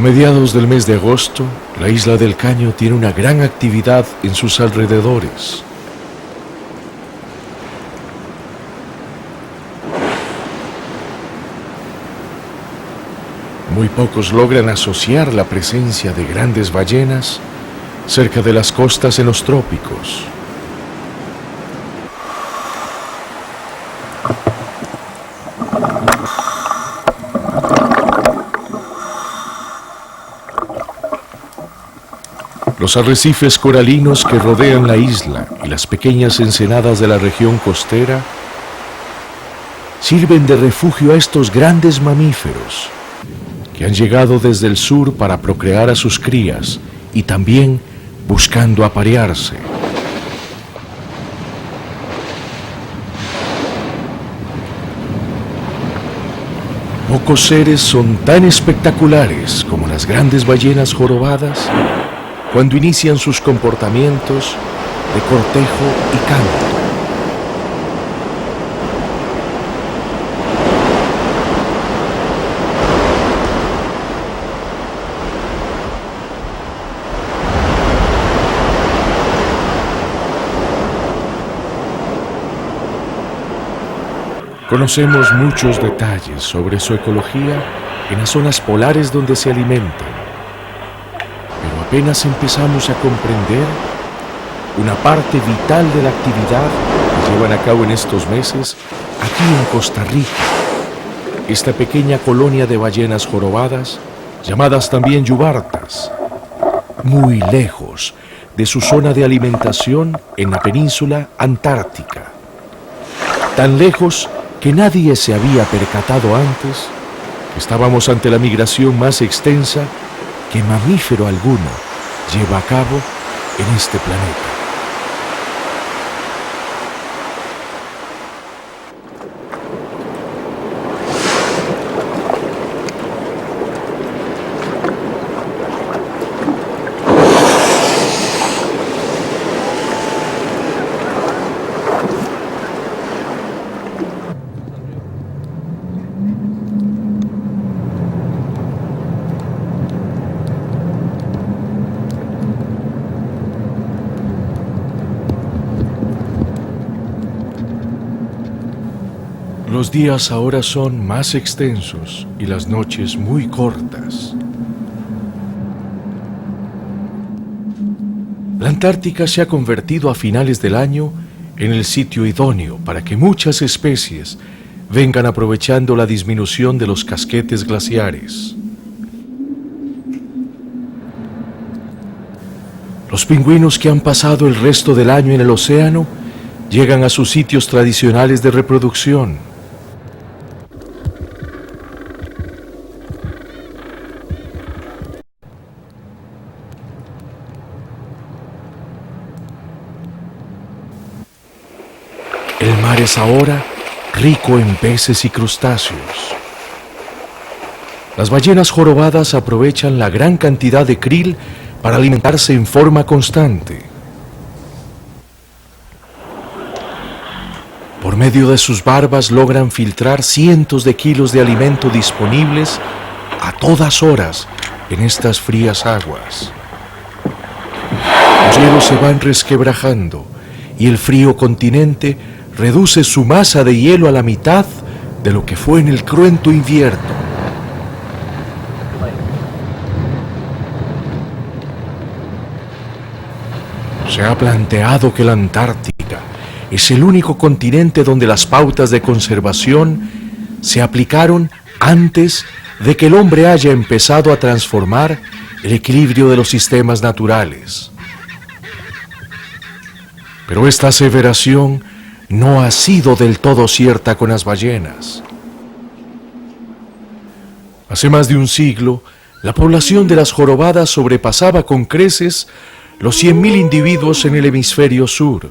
mediados del mes de agosto, la isla del Caño tiene una gran actividad en sus alrededores. Muy pocos logran asociar la presencia de grandes ballenas cerca de las costas en los trópicos. Los arrecifes coralinos que rodean la isla y las pequeñas ensenadas de la región costera sirven de refugio a estos grandes mamíferos que han llegado desde el sur para procrear a sus crías y también buscando aparearse. Pocos seres son tan espectaculares como las grandes ballenas jorobadas cuando inician sus comportamientos de cortejo y canto. Conocemos muchos detalles sobre su ecología en las zonas polares donde se alimentan. Apenas empezamos a comprender una parte vital de la actividad que llevan a cabo en estos meses aquí en Costa Rica. Esta pequeña colonia de ballenas jorobadas, llamadas también yubartas, muy lejos de su zona de alimentación en la península antártica. Tan lejos que nadie se había percatado antes que estábamos ante la migración más extensa que mamífero alguno lleva a cabo en este planeta. Los días ahora son más extensos y las noches muy cortas. La Antártica se ha convertido a finales del año en el sitio idóneo para que muchas especies vengan aprovechando la disminución de los casquetes glaciares. Los pingüinos que han pasado el resto del año en el océano llegan a sus sitios tradicionales de reproducción. El mar es ahora rico en peces y crustáceos. Las ballenas jorobadas aprovechan la gran cantidad de krill para alimentarse en forma constante. Por medio de sus barbas logran filtrar cientos de kilos de alimento disponibles a todas horas en estas frías aguas. Los hielos se van resquebrajando y el frío continente reduce su masa de hielo a la mitad de lo que fue en el cruento invierno. Se ha planteado que la Antártica es el único continente donde las pautas de conservación se aplicaron antes de que el hombre haya empezado a transformar el equilibrio de los sistemas naturales. Pero esta aseveración no ha sido del todo cierta con las ballenas. Hace más de un siglo, la población de las jorobadas sobrepasaba con creces los 100.000 individuos en el hemisferio sur.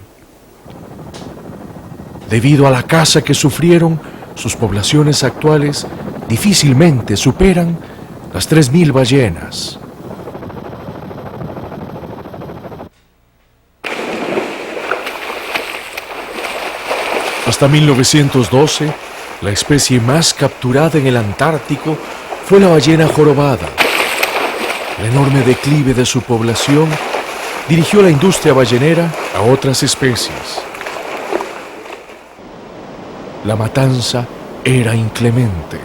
Debido a la caza que sufrieron, sus poblaciones actuales difícilmente superan las 3.000 ballenas. Hasta 1912, la especie más capturada en el Antártico fue la ballena jorobada, El enorme declive de su población dirigió la industria ballenera a otras especies. La matanza era inclemente.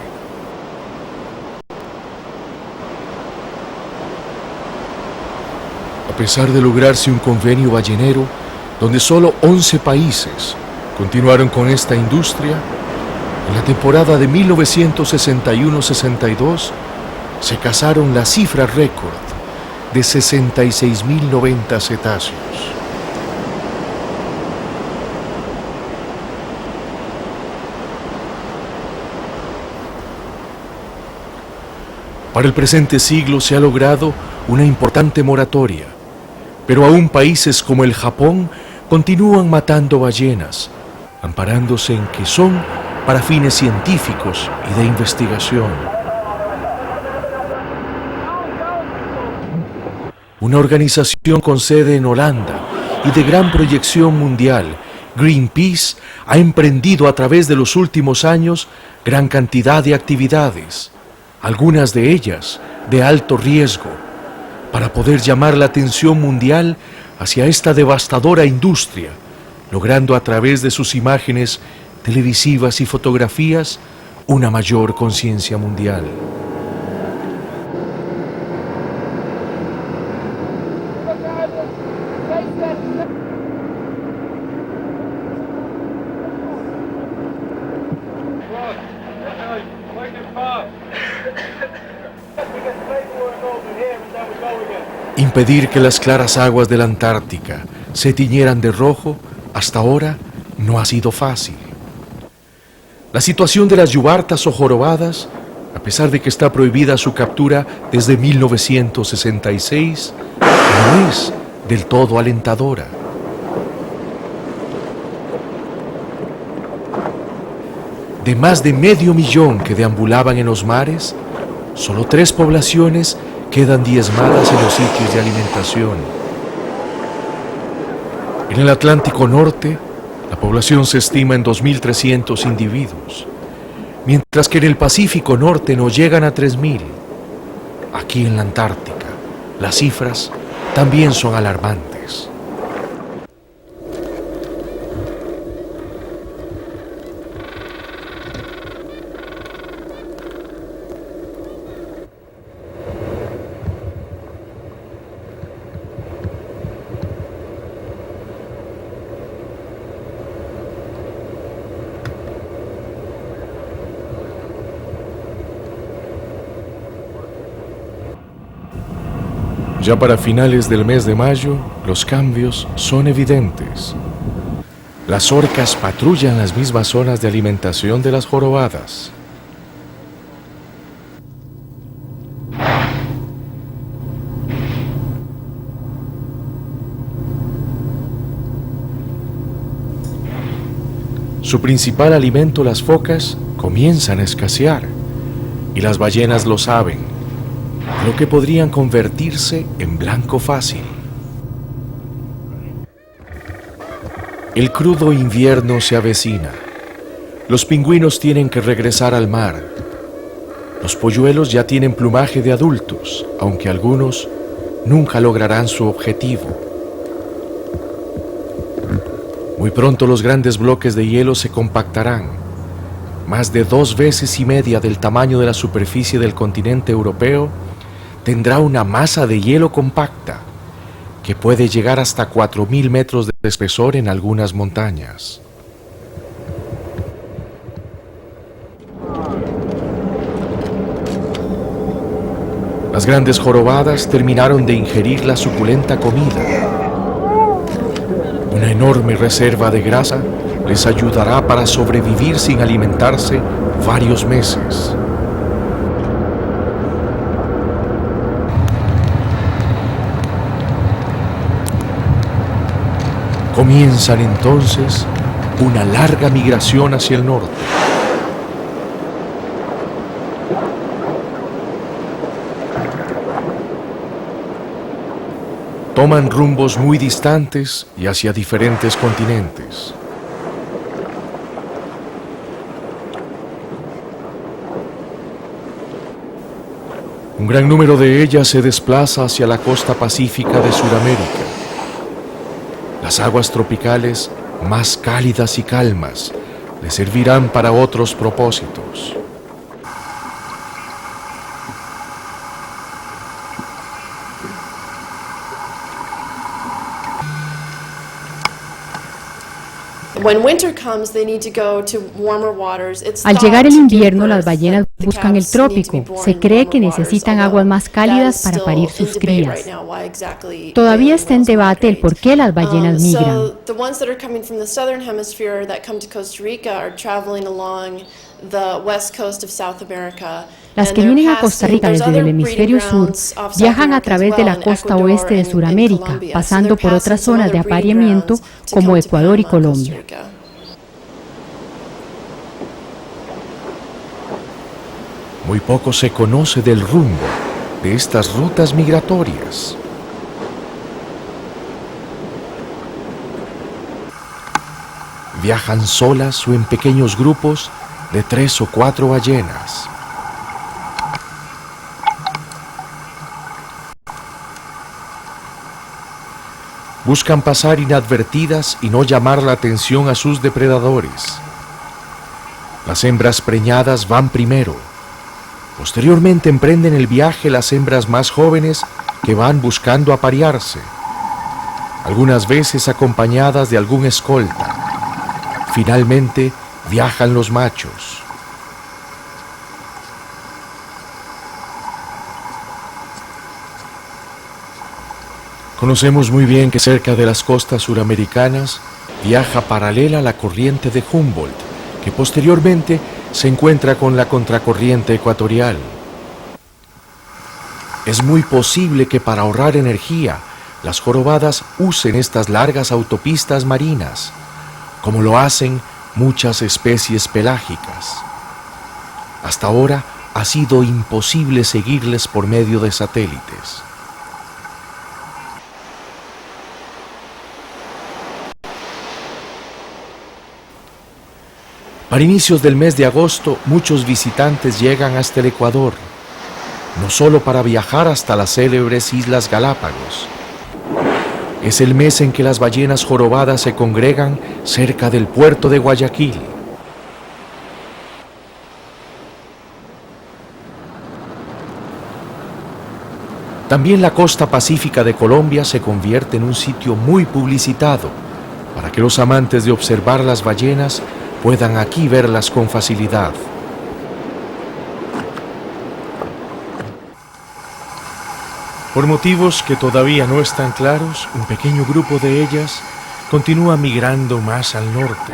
A pesar de lograrse un convenio ballenero donde solo 11 países continuaron con esta industria, en la temporada de 1961-62 se cazaron la cifra récord de 66.090 cetáceos. Para el presente siglo se ha logrado una importante moratoria, pero aún países como el Japón continúan matando ballenas, amparándose en que son para fines científicos y de investigación. Una organización con sede en Holanda y de gran proyección mundial, Greenpeace, ha emprendido a través de los últimos años gran cantidad de actividades, algunas de ellas de alto riesgo, para poder llamar la atención mundial hacia esta devastadora industria, logrando a través de sus imágenes televisivas y fotografías una mayor conciencia mundial. Impedir que las claras aguas de la Antártica se tiñeran de rojo hasta ahora no ha sido fácil. La situación de las yubartas o jorobadas, a pesar de que está prohibida su captura desde 1966, no es del todo alentadora. De más de 500.000 que deambulaban en los mares, solo 3 poblaciones quedan diezmadas en los sitios de alimentación. En el Atlántico Norte, la población se estima en 2.300 individuos, mientras que en el Pacífico Norte no llegan a 3.000. Aquí en la Antártica, las cifras también son alarmantes. Ya para finales del mes de mayo, los cambios son evidentes. Las orcas patrullan las mismas zonas de alimentación de las jorobadas. Su principal alimento, las focas, comienzan a escasear, y las ballenas lo saben, lo que podrían convertirse en blanco fácil. El crudo invierno se avecina. Los pingüinos tienen que regresar al mar. Los polluelos ya tienen plumaje de adultos, aunque algunos nunca lograrán su objetivo. Muy pronto los grandes bloques de hielo se compactarán, más de 2,5 veces del tamaño de la superficie del continente europeo. Tendrá una masa de hielo compacta que puede llegar hasta 4.000 metros de espesor en algunas montañas. Las grandes jorobadas terminaron de ingerir la suculenta comida. Una enorme reserva de grasa les ayudará para sobrevivir sin alimentarse varios meses. Comienzan entonces una larga migración hacia el norte. Toman rumbos muy distantes y hacia diferentes continentes. Un gran número de ellas se desplaza hacia la costa pacífica de Sudamérica. Las aguas tropicales, más cálidas y calmas, le servirán para otros propósitos. Al llegar el invierno, las ballenas buscan el trópico. Se cree que necesitan aguas más cálidas para parir sus crías. Todavía está en debate el por qué las ballenas migran. Las que vienen a Costa Rica desde el hemisferio sur viajan a través de la costa oeste de Sudamérica, pasando por otras zonas de apareamiento como Ecuador y Colombia. Muy poco se conoce del rumbo de estas rutas migratorias. Viajan solas o en pequeños grupos de 3 o 4 ballenas. Buscan pasar inadvertidas y no llamar la atención a sus depredadores. Las hembras preñadas van primero. Posteriormente emprenden el viaje las hembras más jóvenes que van buscando aparearse, algunas veces acompañadas de algún escolta. Finalmente viajan los machos. Conocemos muy bien que cerca de las costas suramericanas viaja paralela a la corriente de Humboldt, que posteriormente se encuentra con la contracorriente ecuatorial. Es muy posible que para ahorrar energía, las jorobadas usen estas largas autopistas marinas, como lo hacen muchas especies pelágicas. Hasta ahora ha sido imposible seguirles por medio de satélites. Para inicios del mes de agosto, muchos visitantes llegan hasta el Ecuador, no solo para viajar hasta las célebres Islas Galápagos. Es el mes en que las ballenas jorobadas se congregan cerca del puerto de Guayaquil. También la costa pacífica de Colombia se convierte en un sitio muy publicitado para que los amantes de observar las ballenas puedan aquí verlas con facilidad. Por motivos que todavía no están claros, un pequeño grupo de ellas continúa migrando más al norte.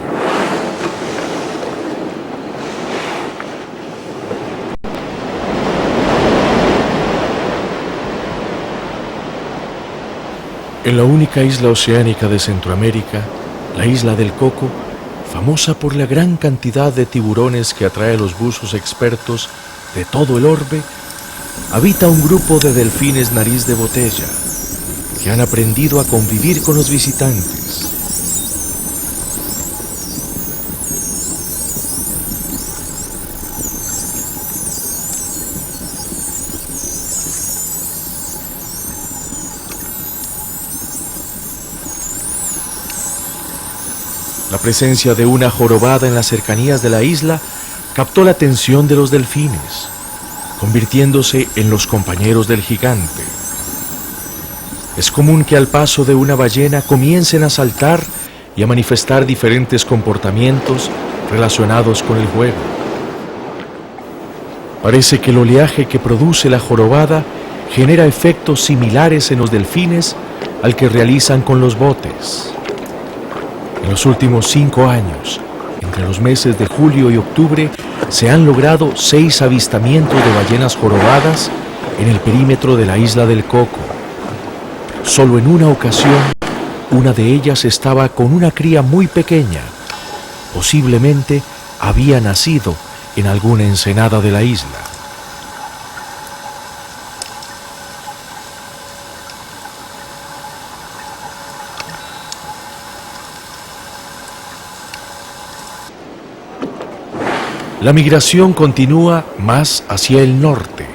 En la única isla oceánica de Centroamérica, la isla del Coco, famosa por la gran cantidad de tiburones que atrae a los buzos expertos de todo el orbe, habita un grupo de delfines nariz de botella que han aprendido a convivir con los visitantes. La presencia de una jorobada en las cercanías de la isla captó la atención de los delfines, convirtiéndose en los compañeros del gigante. Es común que al paso de una ballena comiencen a saltar y a manifestar diferentes comportamientos relacionados con el juego. Parece que el oleaje que produce la jorobada genera efectos similares en los delfines al que realizan con los botes. En los últimos 5 años, entre los meses de julio y octubre, se han logrado 6 avistamientos de ballenas jorobadas en el perímetro de la isla del Coco. Solo en una ocasión, una de ellas estaba con una cría muy pequeña. Posiblemente había nacido en alguna ensenada de la isla. La migración continúa más hacia el norte.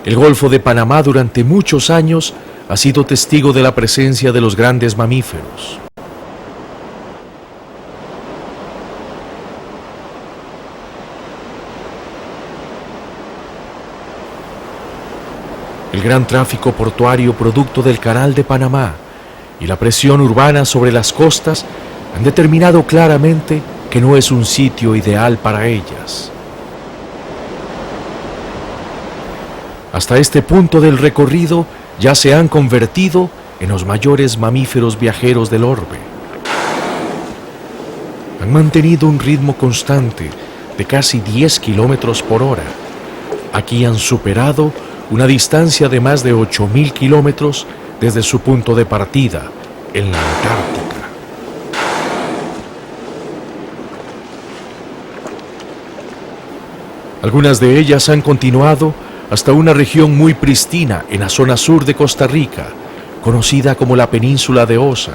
El Golfo de Panamá durante muchos años ha sido testigo de la presencia de los grandes mamíferos. El gran tráfico portuario producto del Canal de Panamá y la presión urbana sobre las costas han determinado claramente que no es un sitio ideal para ellas. Hasta este punto del recorrido ya se han convertido en los mayores mamíferos viajeros del orbe. Han mantenido un ritmo constante de casi 10 kilómetros por hora. Aquí han superado una distancia de más de 8.000 kilómetros desde su punto de partida, en la Antártica. Algunas de ellas han continuado hasta una región muy pristina en la zona sur de Costa Rica, conocida como la Península de Osa.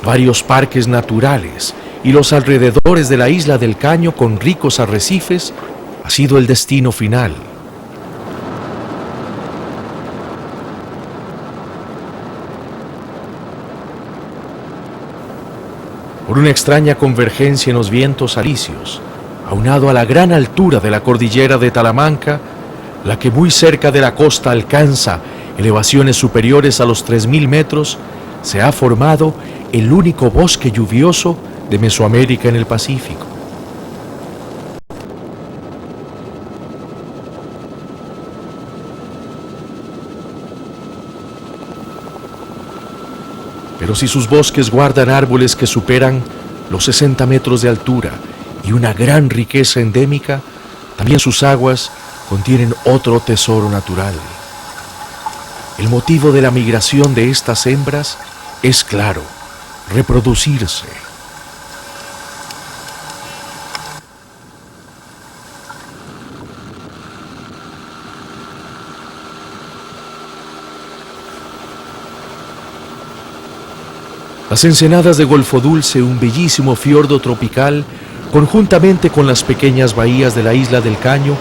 Varios parques naturales y los alrededores de la isla del Caño con ricos arrecifes ha sido el destino final. Por una extraña convergencia en los vientos alisios, aunado a la gran altura de la cordillera de Talamanca, la que muy cerca de la costa alcanza elevaciones superiores a los 3.000 metros, se ha formado el único bosque lluvioso de Mesoamérica en el Pacífico. Pero si sus bosques guardan árboles que superan los 60 metros de altura y una gran riqueza endémica, también sus aguas contienen otro tesoro natural. El motivo de la migración de estas hembras es claro: reproducirse. Las ensenadas de Golfo Dulce, un bellísimo fiordo tropical, conjuntamente con las pequeñas bahías de la isla del Caño,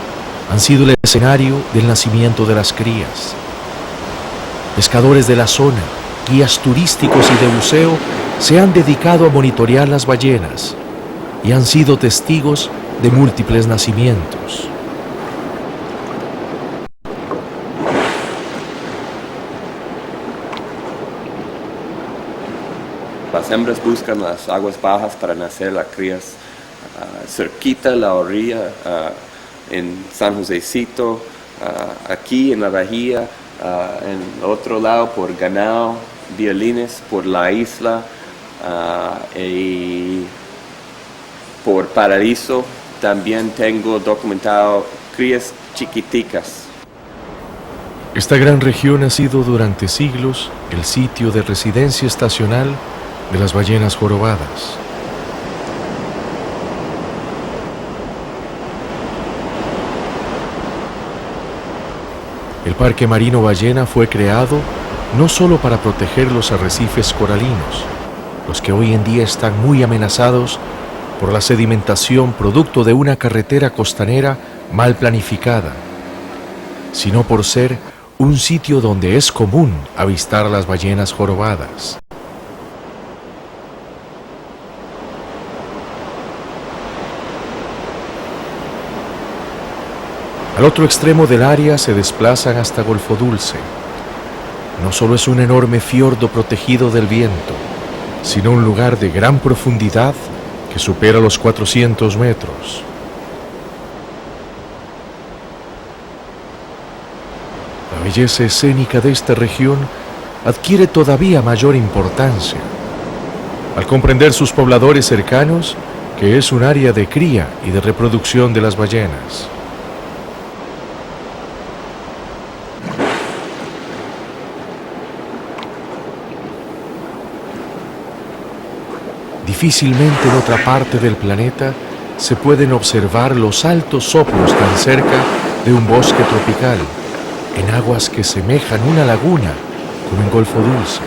han sido el escenario del nacimiento de las crías. Pescadores de la zona, guías turísticos y de buceo se han dedicado a monitorear las ballenas y han sido testigos de múltiples nacimientos. Las hembras buscan las aguas bajas para nacer las crías cerquita la orilla, en San Josecito, aquí en la bahía, en el otro lado por ganado, violines por la isla y por Paraíso. También tengo documentado crías chiquiticas. Esta gran región ha sido durante siglos el sitio de residencia estacional de las ballenas jorobadas. El Parque Marino Ballena fue creado no solo para proteger los arrecifes coralinos, los que hoy en día están muy amenazados por la sedimentación producto de una carretera costanera mal planificada, sino por ser un sitio donde es común avistar a las ballenas jorobadas. Al otro extremo del área se desplazan hasta Golfo Dulce. No solo es un enorme fiordo protegido del viento, sino un lugar de gran profundidad que supera los 400 metros. La belleza escénica de esta región adquiere todavía mayor importancia al comprender sus pobladores cercanos, que es un área de cría y de reproducción de las ballenas. Difícilmente en otra parte del planeta se pueden observar los altos soplos tan cerca de un bosque tropical, en aguas que semejan una laguna, como en Golfo Dulce.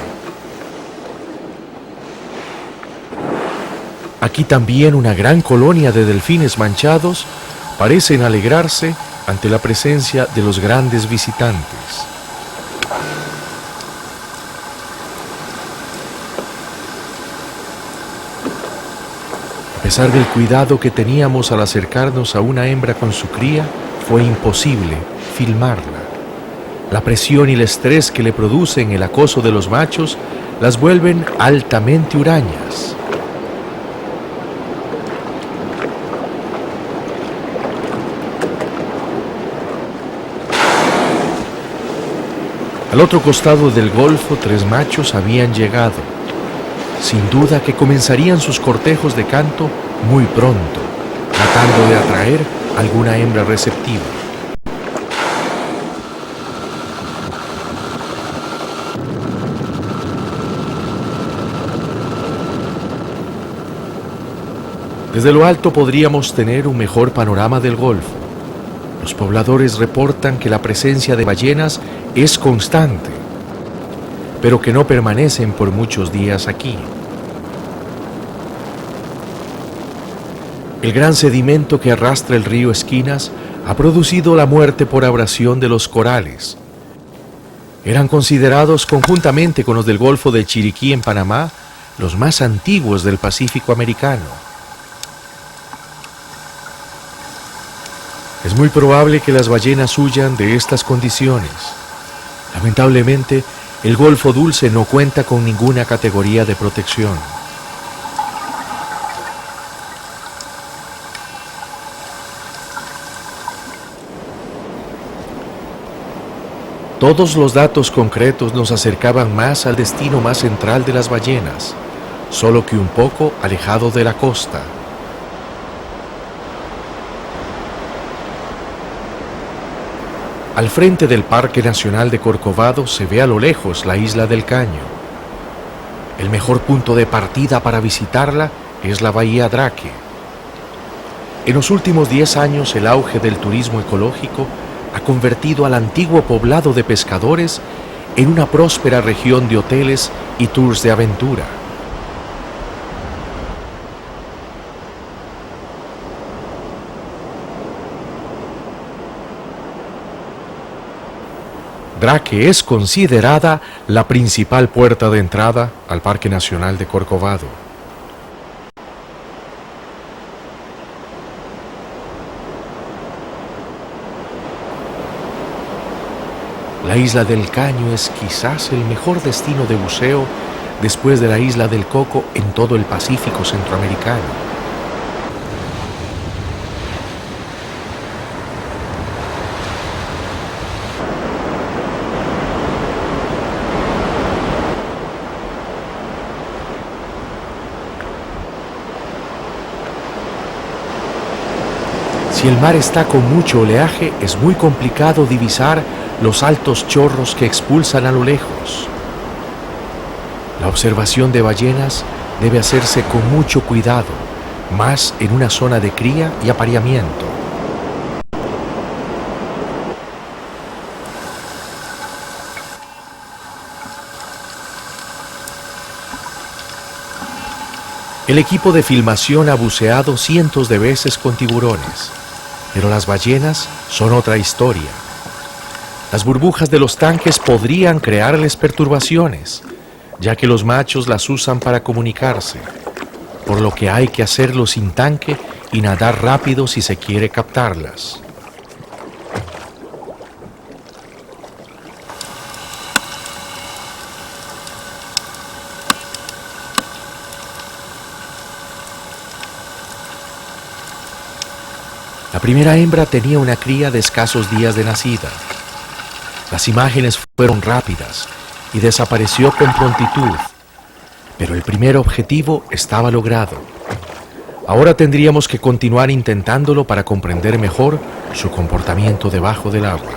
Aquí también una gran colonia de delfines manchados parecen alegrarse ante la presencia de los grandes visitantes. A pesar del cuidado que teníamos al acercarnos a una hembra con su cría, fue imposible filmarla. La presión y el estrés que le producen el acoso de los machos las vuelven altamente hurañas. Al otro costado del golfo, 3 machos habían llegado. Sin duda que comenzarían sus cortejos de canto muy pronto, tratando de atraer alguna hembra receptiva. Desde lo alto podríamos tener un mejor panorama del golfo. Los pobladores reportan que la presencia de ballenas es constante, pero que no permanecen por muchos días aquí. El gran sedimento que arrastra el río Esquinas ha producido la muerte por abrasión de los corales. Eran considerados conjuntamente con los del Golfo de Chiriquí en Panamá los más antiguos del Pacífico americano. Es muy probable que las ballenas huyan de estas condiciones. Lamentablemente, el Golfo Dulce no cuenta con ninguna categoría de protección. Todos los datos concretos nos acercaban más al destino más central de las ballenas, solo que un poco alejado de la costa. Al frente del Parque Nacional de Corcovado se ve a lo lejos la isla del Caño. El mejor punto de partida para visitarla es la Bahía Draque. En los últimos 10 años el auge del turismo ecológico ha convertido al antiguo poblado de pescadores en una próspera región de hoteles y tours de aventura. Draque es considerada la principal puerta de entrada al Parque Nacional de Corcovado. La isla del Caño es quizás el mejor destino de buceo después de la isla del Coco en todo el Pacífico centroamericano. Si el mar está con mucho oleaje, es muy complicado divisar los altos chorros que expulsan a lo lejos. La observación de ballenas debe hacerse con mucho cuidado, más en una zona de cría y apareamiento. El equipo de filmación ha buceado cientos de veces con tiburones, pero las ballenas son otra historia. Las burbujas de los tanques podrían crearles perturbaciones, ya que los machos las usan para comunicarse, por lo que hay que hacerlo sin tanque y nadar rápido si se quiere captarlas. La primera hembra tenía una cría de escasos días de nacida. Las imágenes fueron rápidas y desapareció con prontitud, pero el primer objetivo estaba logrado. Ahora tendríamos que continuar intentándolo para comprender mejor su comportamiento debajo del agua.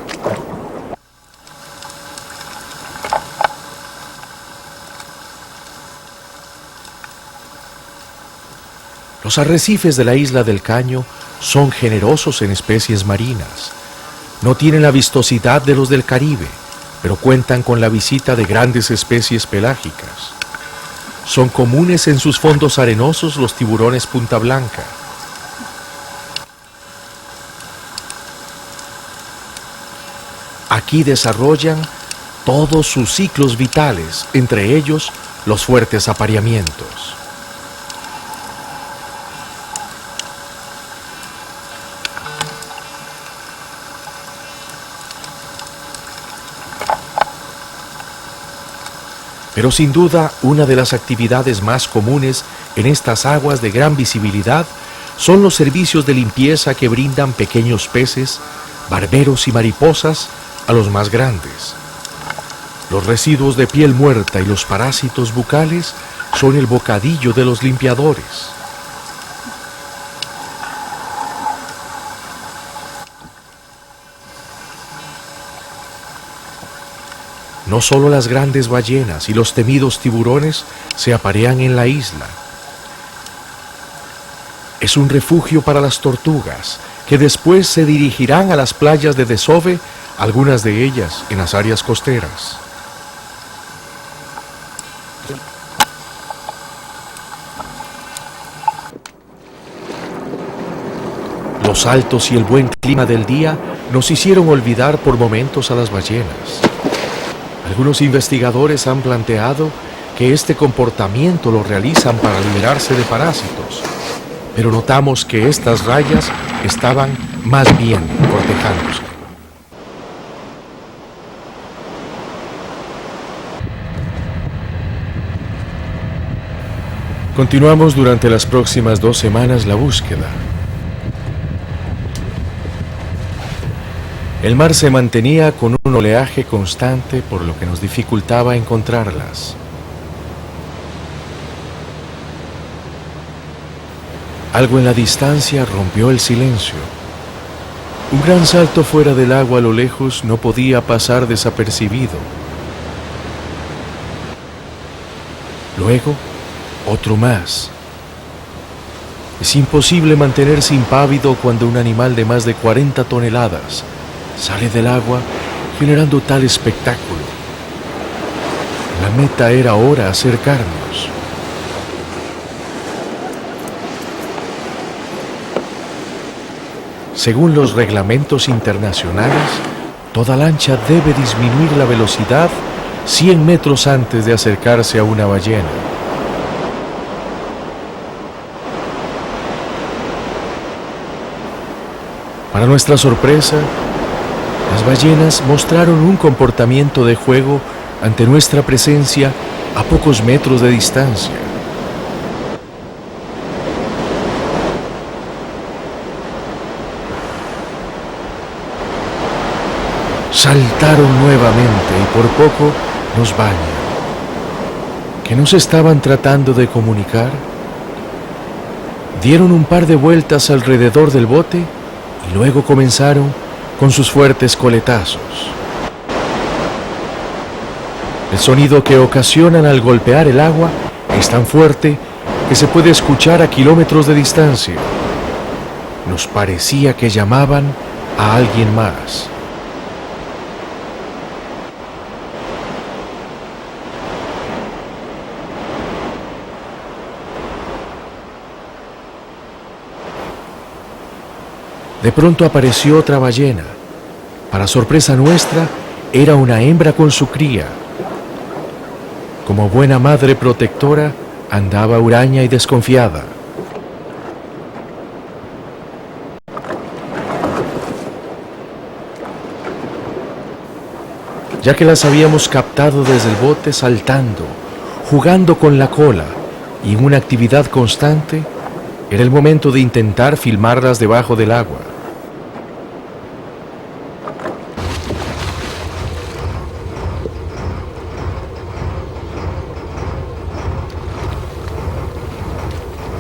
Los arrecifes de la isla del Caño son generosos en especies marinas. No tienen la vistosidad de los del Caribe, pero cuentan con la visita de grandes especies pelágicas. Son comunes en sus fondos arenosos los tiburones punta blanca. aquí desarrollan todos sus ciclos vitales, entre ellos los fuertes apareamientos. Pero sin duda, una de las actividades más comunes en estas aguas de gran visibilidad son los servicios de limpieza que brindan pequeños peces, barberos y mariposas a los más grandes. Los residuos de piel muerta y los parásitos bucales son el bocadillo de los limpiadores. No solo las grandes ballenas y los temidos tiburones se aparean en la isla. Es un refugio para las tortugas, que después se dirigirán a las playas de desove, algunas de ellas en las áreas costeras. Los altos y el buen clima del día nos hicieron olvidar por momentos a las ballenas. Algunos investigadores han planteado que este comportamiento lo realizan para liberarse de parásitos, pero notamos que estas rayas estaban más bien cortejándose. Continuamos durante las próximas 2 semanas la búsqueda. El mar se mantenía con un oleaje constante, por lo que nos dificultaba encontrarlas. Algo en la distancia rompió el silencio. Un gran salto fuera del agua a lo lejos no podía pasar desapercibido. Luego, otro más. Es imposible mantenerse impávido cuando un animal de más de 40 toneladas sale del agua generando tal espectáculo. La meta era ahora acercarnos. Según los reglamentos internacionales, toda lancha debe disminuir la velocidad 100 metros antes de acercarse a una ballena. Para nuestra sorpresa, las ballenas mostraron un comportamiento de juego ante nuestra presencia a pocos metros de distancia. Saltaron nuevamente y por poco nos bañan. ¿Qué nos estaban tratando de comunicar? Dieron un par de vueltas alrededor del bote y luego comenzaron con sus fuertes coletazos. El sonido que ocasionan al golpear el agua es tan fuerte que se puede escuchar a kilómetros de distancia. Nos parecía que llamaban a alguien más. De pronto apareció otra ballena. Para sorpresa nuestra, era una hembra con su cría. Como buena madre protectora, andaba huraña y desconfiada. Ya que las habíamos captado desde el bote saltando, jugando con la cola y en una actividad constante, era el momento de intentar filmarlas debajo del agua.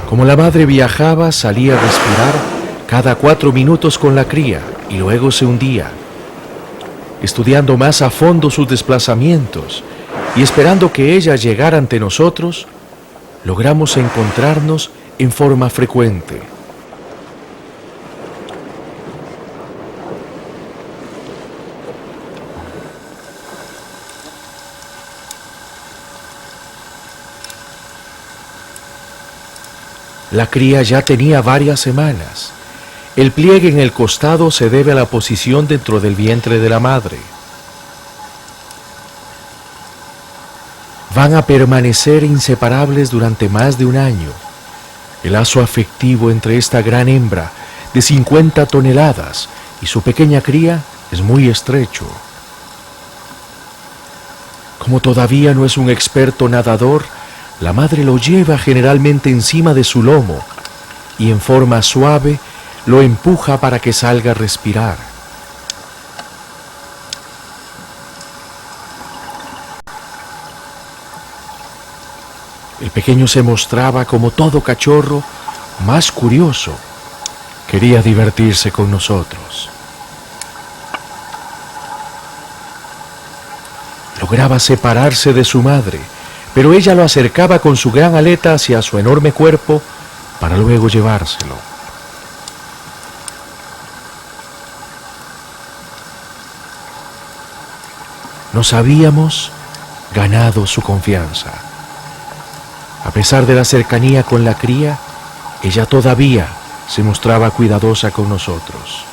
Como la madre viajaba, salía a respirar cada 4 minutos con la cría y luego se hundía. Estudiando más a fondo sus desplazamientos y esperando que ella llegara ante nosotros, logramos encontrarnos en forma frecuente. La cría ya tenía varias semanas. El pliegue en el costado se debe a la posición dentro del vientre de la madre. van a permanecer inseparables durante más de un año. El lazo afectivo entre esta gran hembra de 50 toneladas y su pequeña cría es muy estrecho. Como todavía no es un experto nadador, la madre lo lleva generalmente encima de su lomo y en forma suave lo empuja para que salga a respirar. El pequeño se mostraba, como todo cachorro, más curioso. Quería divertirse con nosotros. Lograba separarse de su madre, pero ella lo acercaba con su gran aleta hacia su enorme cuerpo para luego llevárselo. Nos habíamos ganado su confianza. A pesar de la cercanía con la cría, ella todavía se mostraba cuidadosa con nosotros.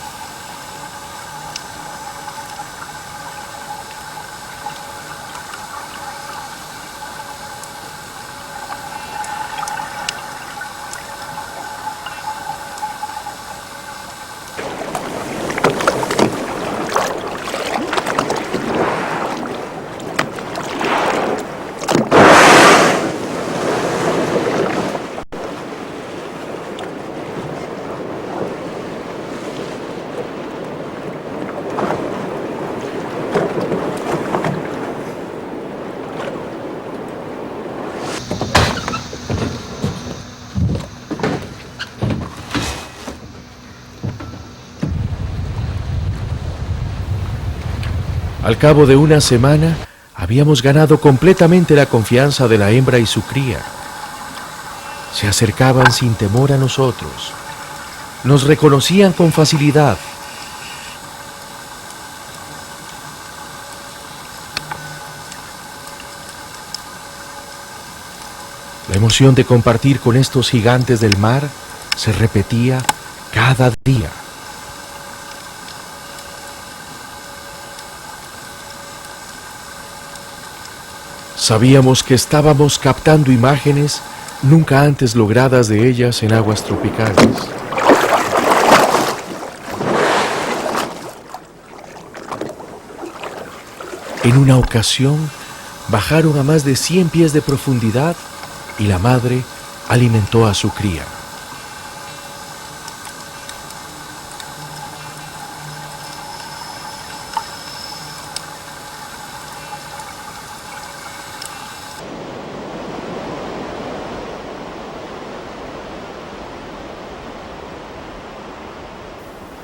Al cabo de una semana, habíamos ganado completamente la confianza de la hembra y su cría. Se acercaban sin temor a nosotros. Nos reconocían con facilidad. La emoción de compartir con estos gigantes del mar se repetía cada día. Sabíamos que estábamos captando imágenes nunca antes logradas de ellas en aguas tropicales. En una ocasión, bajaron a más de 100 pies de profundidad y la madre alimentó a su cría.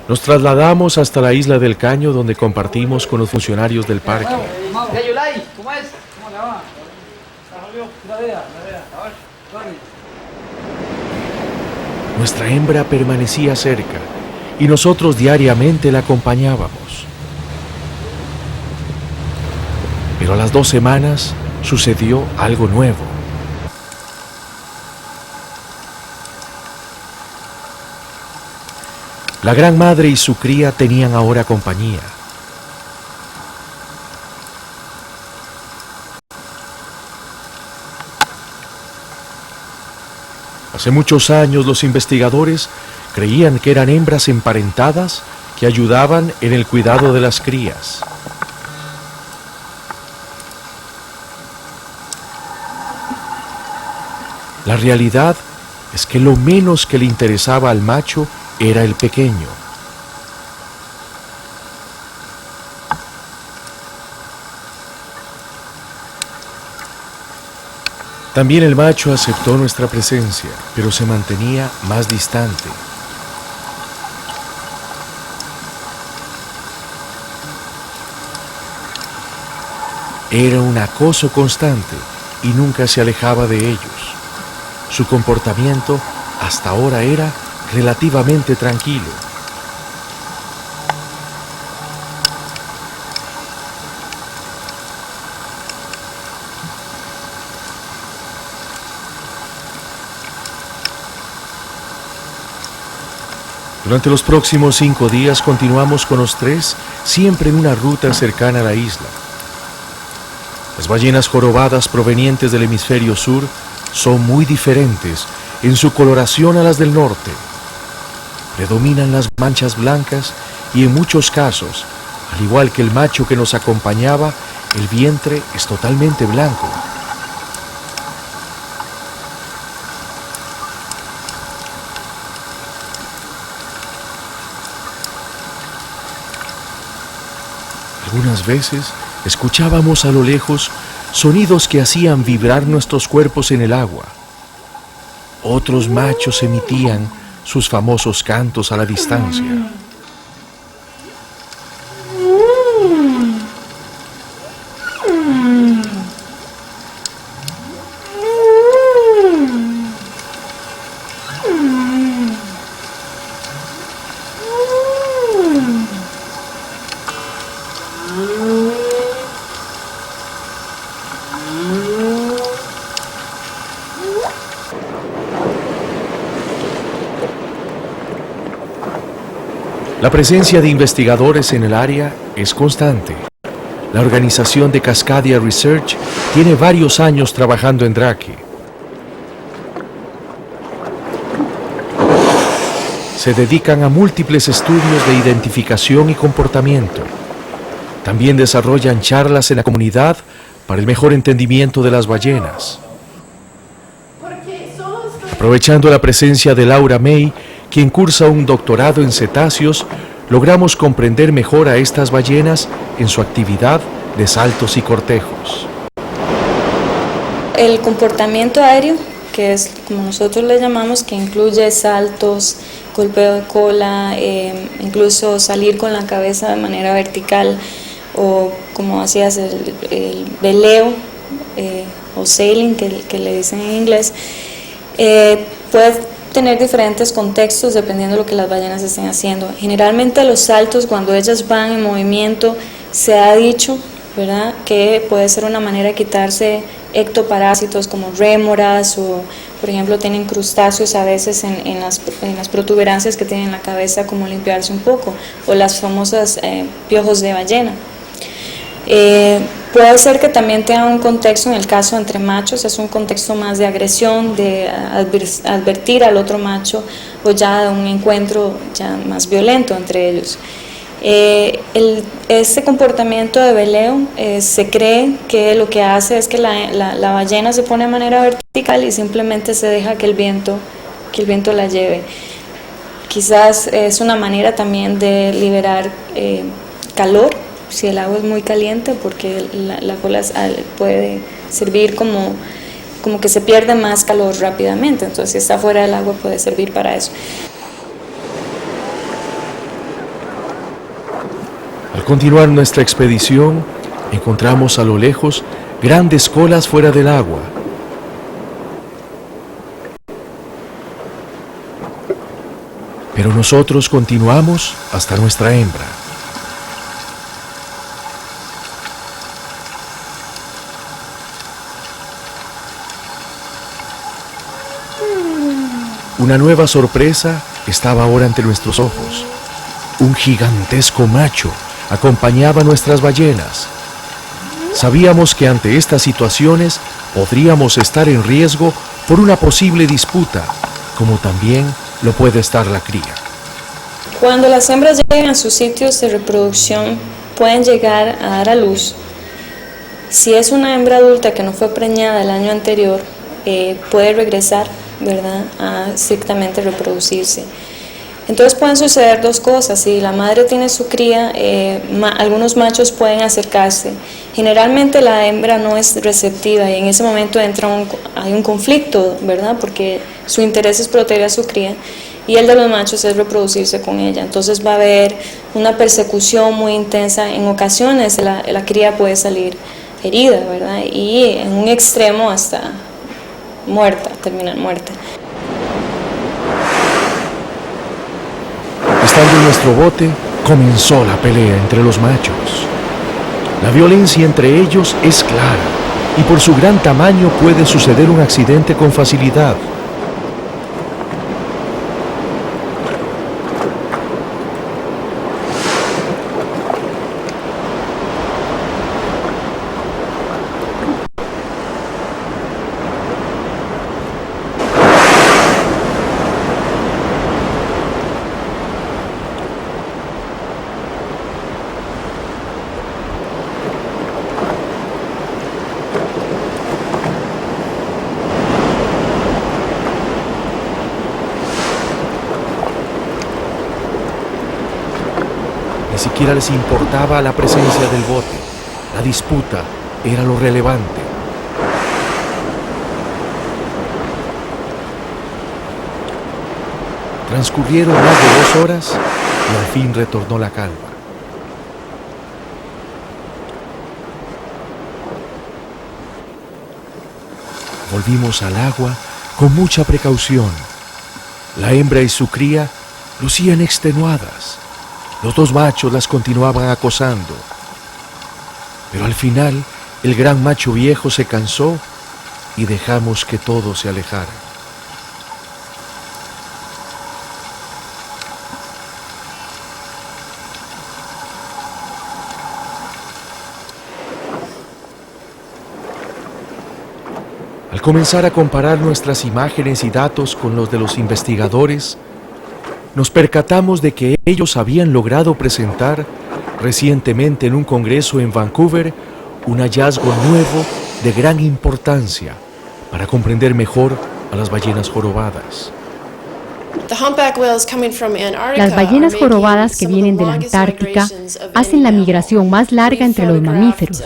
Nos trasladamos hasta la isla del Caño, donde compartimos con los funcionarios del parque. ¿Cómo es? ¿Cómo le va? Nuestra hembra permanecía cerca y nosotros diariamente la acompañábamos. Pero a las 2 semanas sucedió algo nuevo. La gran madre y su cría tenían ahora compañía. Hace muchos años los investigadores creían que eran hembras emparentadas que ayudaban en el cuidado de las crías. La realidad es que lo menos que le interesaba al macho era el pequeño. También el macho aceptó nuestra presencia, pero se mantenía más distante. Era un acoso constante y nunca se alejaba de ellos. Su comportamiento hasta ahora era relativamente tranquilo. Durante los próximos 5 días continuamos con los 3, siempre en una ruta cercana a la isla. Las ballenas jorobadas provenientes del hemisferio sur son muy diferentes en su coloración a las del norte. Predominan las manchas blancas y en muchos casos, al igual que el macho que nos acompañaba, el vientre es totalmente blanco. Algunas veces escuchábamos a lo lejos sonidos que hacían vibrar nuestros cuerpos en el agua. Otros machos emitían sus famosos cantos a la distancia. La presencia de investigadores en el área es constante. La organización de Cascadia Research tiene varios años trabajando en Drake. Se dedican a múltiples estudios de identificación y comportamiento. También desarrollan charlas en la comunidad para el mejor entendimiento de las ballenas. Aprovechando la presencia de Laura May, quien cursa un doctorado en cetáceos, logramos comprender mejor a estas ballenas en su actividad de saltos y cortejos. El comportamiento aéreo, que es como nosotros le llamamos, que incluye saltos, golpeo de cola, incluso salir con la cabeza de manera vertical, o como hacías el veleo o sailing, que le dicen en inglés, puede tener diferentes contextos dependiendo de lo que las ballenas estén haciendo. Generalmente los saltos, cuando ellas van en movimiento, se ha dicho, ¿verdad?, que puede ser una manera de quitarse ectoparásitos como rémoras, o por ejemplo tienen crustáceos a veces en las protuberancias que tienen en la cabeza, como limpiarse un poco, o las famosas piojos de ballena. Puede ser que también tenga un contexto, en el caso entre machos, es un contexto más de agresión, de advertir al otro macho, o ya de un encuentro ya más violento entre ellos. Este comportamiento de veleo se cree que lo que hace es que la ballena se pone de manera vertical y simplemente se deja que el viento la lleve. Quizás es una manera también de liberar calor, si el agua es muy caliente, porque la cola puede servir como que se pierde más calor rápidamente, entonces si está fuera del agua puede servir para eso. Al continuar nuestra expedición, encontramos a lo lejos grandes colas fuera del agua. Pero nosotros continuamos hasta nuestra hembra. Una nueva sorpresa estaba ahora ante nuestros ojos. Un gigantesco macho acompañaba a nuestras ballenas. Sabíamos que ante estas situaciones podríamos estar en riesgo por una posible disputa, como también lo puede estar la cría. Cuando las hembras llegan a sus sitios de reproducción, pueden llegar a dar a luz. Si es una hembra adulta que no fue preñada el año anterior, puede regresar, ¿verdad?, a estrictamente reproducirse. Entonces pueden suceder dos cosas. Si la madre tiene su cría, algunos machos pueden acercarse. Generalmente la hembra no es receptiva y en ese momento hay un conflicto, ¿verdad?, porque su interés es proteger a su cría y el de los machos es reproducirse con ella. Entonces va a haber una persecución muy intensa. En ocasiones la cría puede salir herida, ¿verdad?, y en un extremo hasta terminar muerta. Estando en nuestro bote, comenzó la pelea entre los machos. La violencia entre ellos es clara y por su gran tamaño puede suceder un accidente con facilidad. siquiera les importaba la presencia del bote. La disputa era lo relevante. Transcurrieron más de 2 horas y al fin retornó la calma. Volvimos al agua con mucha precaución. La hembra y su cría lucían extenuadas. Los 2 machos las continuaban acosando. Pero al final, el gran macho viejo se cansó y dejamos que todo se alejara. Al comenzar a comparar nuestras imágenes y datos con los de los investigadores, nos percatamos de que ellos habían logrado presentar recientemente en un congreso en Vancouver un hallazgo nuevo de gran importancia para comprender mejor a las ballenas jorobadas. Las ballenas jorobadas que vienen de la Antártica hacen la migración más larga entre los mamíferos.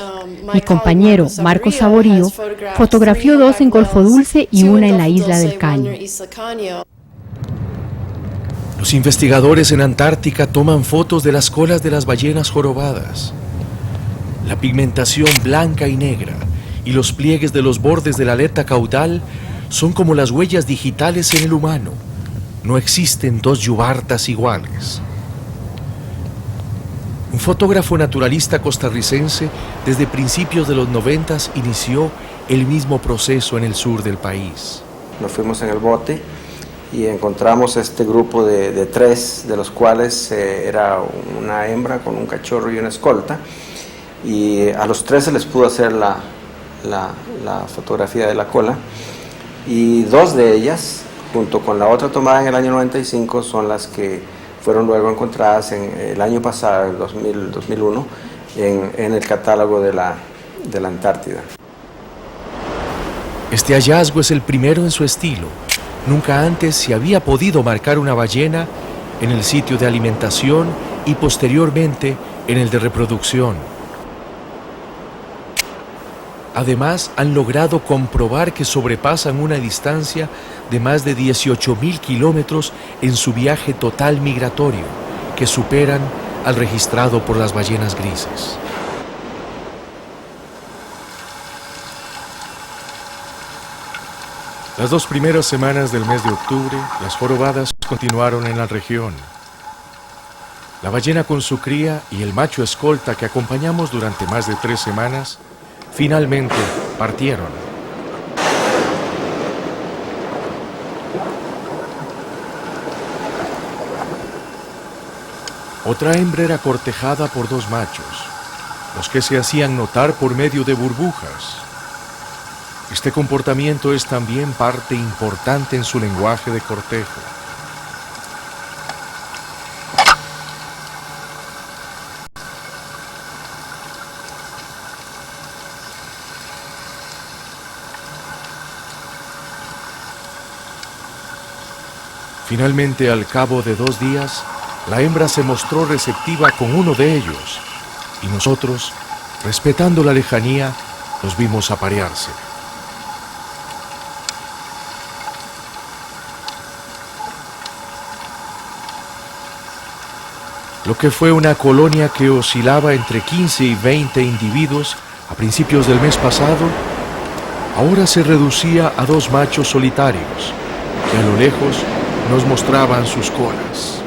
Mi compañero Marcos Saborío fotografió 2 en Golfo Dulce y una en la isla del Caño. Los investigadores en Antártica toman fotos de las colas de las ballenas jorobadas. La pigmentación blanca y negra y los pliegues de los bordes de la aleta caudal son como las huellas digitales en el humano. No existen 2 yubartas iguales. Un fotógrafo naturalista costarricense desde principios de los 90 inició el mismo proceso en el sur del país. Nos fuimos en el bote y encontramos este grupo de 3, de los cuales era una hembra con un cachorro y una escolta, y a los 3 se les pudo hacer la fotografía de la cola, y 2 de ellas, junto con la otra tomada en el año 95, son las que fueron luego encontradas en el año pasado, el 2001, en el catálogo de la Antártida. Este hallazgo es el primero en su estilo. Nunca antes se había podido marcar una ballena en el sitio de alimentación y posteriormente en el de reproducción. Además, han logrado comprobar que sobrepasan una distancia de más de 18.000 kilómetros en su viaje total migratorio, que superan al registrado por las ballenas grises. Las 2 primeras semanas del mes de octubre, las jorobadas continuaron en la región. La ballena con su cría y el macho escolta que acompañamos durante más de 3 semanas, finalmente partieron. Otra hembra era cortejada por 2 machos, los que se hacían notar por medio de burbujas. Este comportamiento es también parte importante en su lenguaje de cortejo. Finalmente, al cabo de 2 días, la hembra se mostró receptiva con uno de ellos, y nosotros, respetando la lejanía, los vimos aparearse. Lo que fue una colonia que oscilaba entre 15 y 20 individuos a principios del mes pasado, ahora se reducía a 2 machos solitarios, que a lo lejos nos mostraban sus colas.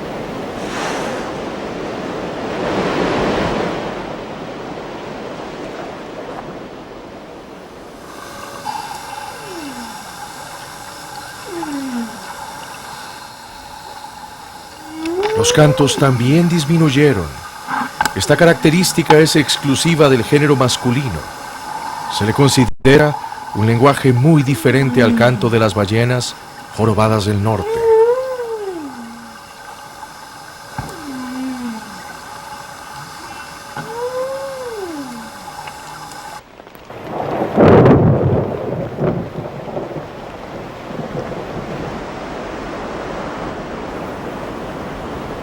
Los cantos también disminuyeron. Esta característica es exclusiva del género masculino. Se le considera un lenguaje muy diferente al canto de las ballenas jorobadas del norte.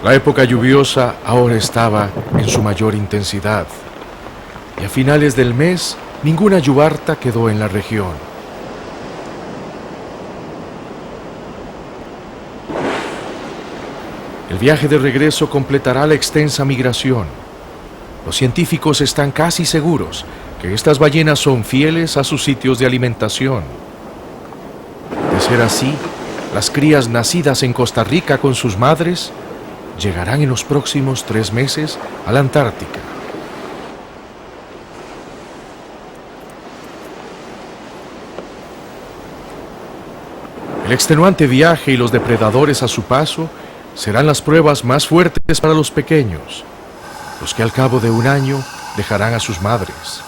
La época lluviosa ahora estaba en su mayor intensidad y a finales del mes ninguna yubarta quedó en la región. El viaje de regreso completará la extensa migración. Los científicos están casi seguros que estas ballenas son fieles a sus sitios de alimentación. De ser así, las crías nacidas en Costa Rica con sus madres llegarán en los próximos 3 meses a la Antártica. El extenuante viaje y los depredadores a su paso serán las pruebas más fuertes para los pequeños, los que al cabo de un año dejarán a sus madres.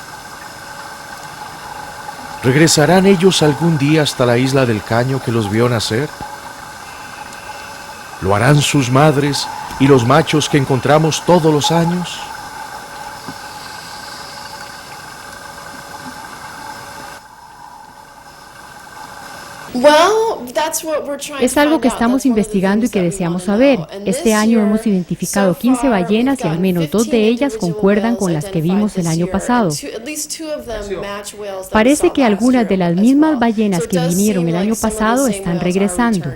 ¿Regresarán ellos algún día hasta la isla del Caño que los vio nacer? ¿Lo harán sus madres y los machos que encontramos todos los años? Es algo que estamos investigando y que deseamos saber. Este año hemos identificado 15 ballenas y al menos 2 de ellas concuerdan con las que vimos el año pasado. Parece que algunas de las mismas ballenas que vinieron el año pasado están regresando.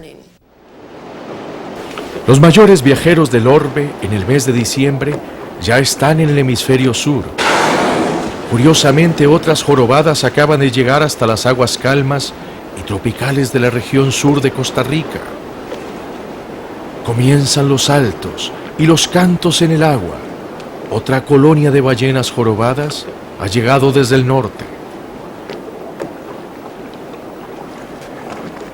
Los mayores viajeros del orbe en el mes de diciembre ya están en el hemisferio sur. Curiosamente, otras jorobadas acaban de llegar hasta las aguas calmas y tropicales de la región sur de Costa Rica. Comienzan los saltos y los cantos en el agua. Otra colonia de ballenas jorobadas ha llegado desde el norte.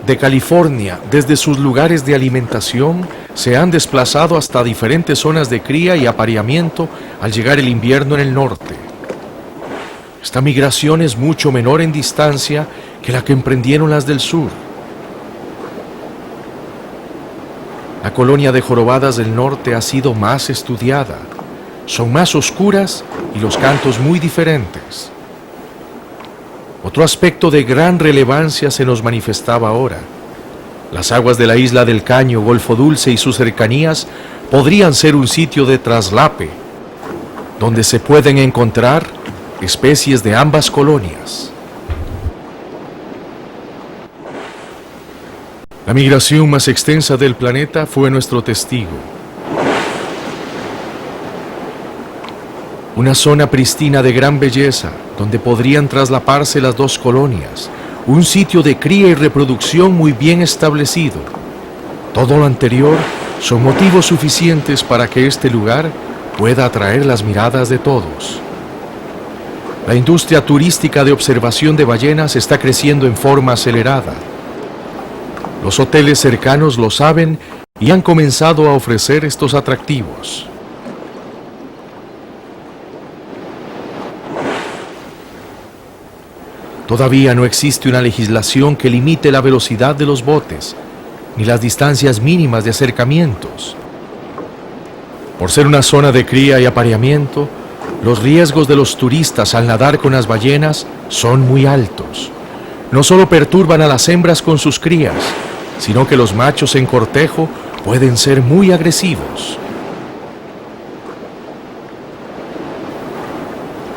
De California, desde sus lugares de alimentación, se han desplazado hasta diferentes zonas de cría y apareamiento al llegar el invierno en el norte. Esta migración es mucho menor en distancia que la que emprendieron las del sur. La colonia de jorobadas del norte ha sido más estudiada. Son más oscuras y los cantos muy diferentes. Otro aspecto de gran relevancia se nos manifestaba ahora. Las aguas de la isla del Caño, Golfo Dulce y sus cercanías podrían ser un sitio de traslape, donde se pueden encontrar especies de ambas colonias. La migración más extensa del planeta fue nuestro testigo. Una zona pristina de gran belleza, donde podrían traslaparse las 2 colonias, un sitio de cría y reproducción muy bien establecido. Todo lo anterior son motivos suficientes para que este lugar pueda atraer las miradas de todos. La industria turística de observación de ballenas está creciendo en forma acelerada. Los hoteles cercanos lo saben y han comenzado a ofrecer estos atractivos. Todavía no existe una legislación que limite la velocidad de los botes, ni las distancias mínimas de acercamientos. Por ser una zona de cría y apareamiento, los riesgos de los turistas al nadar con las ballenas son muy altos. No solo perturban a las hembras con sus crías, sino que los machos en cortejo pueden ser muy agresivos.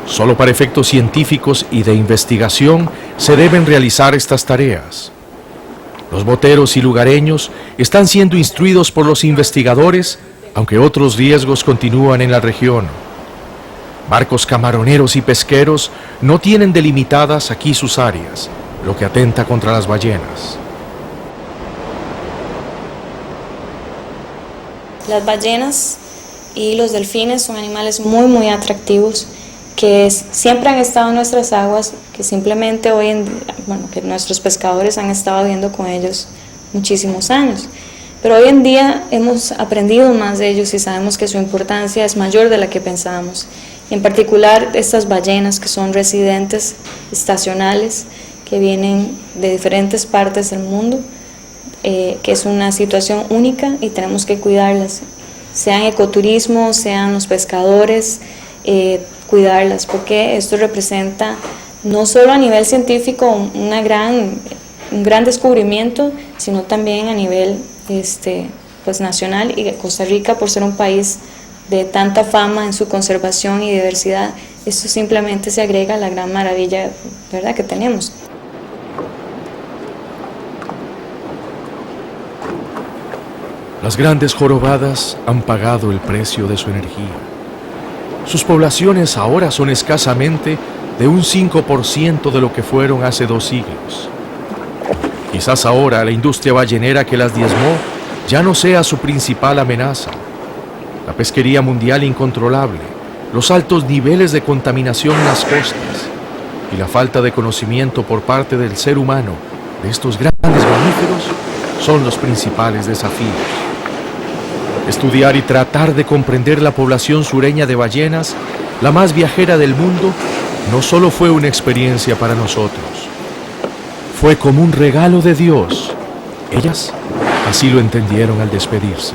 Solo para efectos científicos y de investigación se deben realizar estas tareas. Los boteros y lugareños están siendo instruidos por los investigadores, aunque otros riesgos continúan en la región. Barcos camaroneros y pesqueros no tienen delimitadas aquí sus áreas, lo que atenta contra las ballenas. Las ballenas y los delfines son animales muy atractivos que siempre han estado en nuestras aguas, que simplemente hoy en día, que nuestros pescadores han estado viviendo con ellos muchísimos años. Pero hoy en día hemos aprendido más de ellos y sabemos que su importancia es mayor de la que pensábamos. En particular estas ballenas que son residentes estacionales, que vienen de diferentes partes del mundo, que es una situación única y tenemos que cuidarlas, sean ecoturismo, sean los pescadores, cuidarlas, porque esto representa no solo a nivel científico un gran descubrimiento, sino también a nivel pues, nacional, y Costa Rica, por ser un país de tanta fama en su conservación y diversidad, esto simplemente se agrega a la gran maravilla, ¿verdad?, que tenemos. Las grandes jorobadas han pagado el precio de su energía. Sus poblaciones ahora son escasamente de un 5% de lo que fueron hace 2 siglos. Quizás ahora la industria ballenera que las diezmó ya no sea su principal amenaza. La pesquería mundial incontrolable, los altos niveles de contaminación en las costas y la falta de conocimiento por parte del ser humano de estos grandes mamíferos son los principales desafíos. Estudiar y tratar de comprender la población sureña de ballenas, la más viajera del mundo, no solo fue una experiencia para nosotros, fue como un regalo de Dios. Ellas así lo entendieron al despedirse.